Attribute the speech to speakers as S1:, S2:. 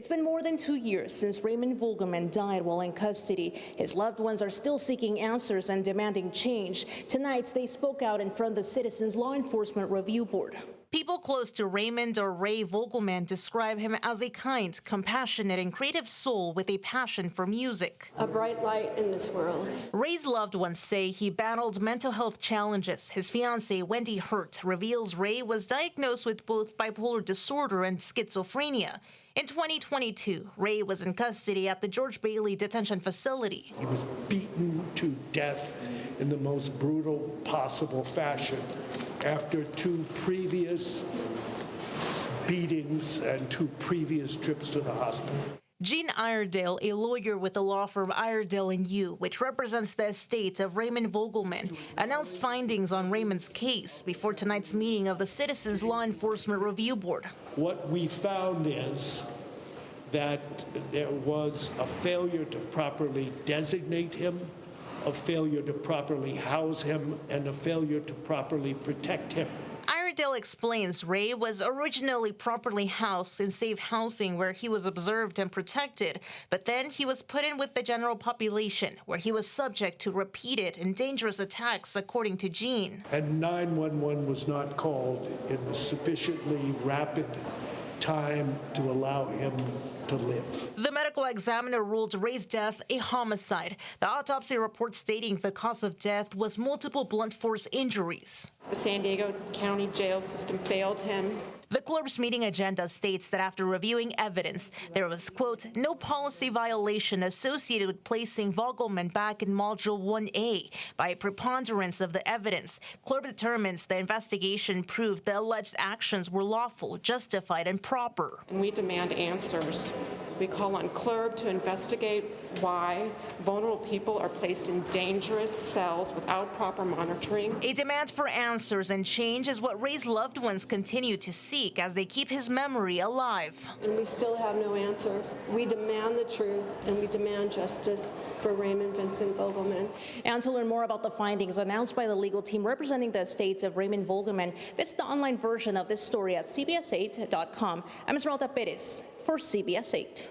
S1: It's been more than 2 years since Raymond Vogelman died while in custody. His loved ones are still seeking answers and demanding change. Tonight, they spoke out in front of the Citizens Law Enforcement Review Board. People close to Raymond or Ray Vogelman describe him as a kind, compassionate, and creative soul with a passion for music.
S2: A bright light in this world.
S1: Ray's loved ones say he battled mental health challenges. His fiancée, Wendy Hurt, reveals Ray was diagnosed with both bipolar disorder and schizophrenia. In 2022, Ray was in custody at the George Bailey Detention Facility.
S3: He was beaten to death in the most brutal possible fashion after 2 previous beatings and 2 previous trips to the hospital.
S1: Jean Iredale, a lawyer with the law firm Iredale & You, which represents the estate of Raymond Vogelman, announced findings on Raymond's case before tonight's meeting of the Citizens Law Enforcement Review Board.
S3: What we found is that there was a failure to properly designate him, a failure to properly house him, and a failure to properly protect him.
S1: Iredale explains Ray was originally properly housed in safe housing where he was observed and protected, but then he was put in with the general population where he was subject to repeated and dangerous attacks, according to Jean.
S3: And 911 was not called in a sufficiently rapid time to allow him to live.
S1: The medical examiner ruled Ray's death a homicide. The autopsy report stating the cause of death was multiple blunt force injuries.
S2: The San Diego County jail system failed him.
S1: The club's meeting agenda states that after reviewing evidence, there was, quote, no policy violation associated with placing Vogelman back in Module 1A. By a preponderance of the evidence, club determines the investigation proved the alleged actions were lawful, justified, and proper.
S2: And we demand answers. We call on CLURB to investigate why vulnerable people are placed in dangerous cells without proper monitoring.
S1: A demand for answers and change is what Ray's loved ones continue to seek as they keep his memory alive.
S4: And we still have no answers. We demand the truth, and we demand justice for Raymond Vincent Vogelman.
S1: And to learn more about the findings announced by the legal team representing the estate of Raymond Vogelman, visit the online version of this story at cbs8.com. I'm Esmeralda Perez for CBS 8.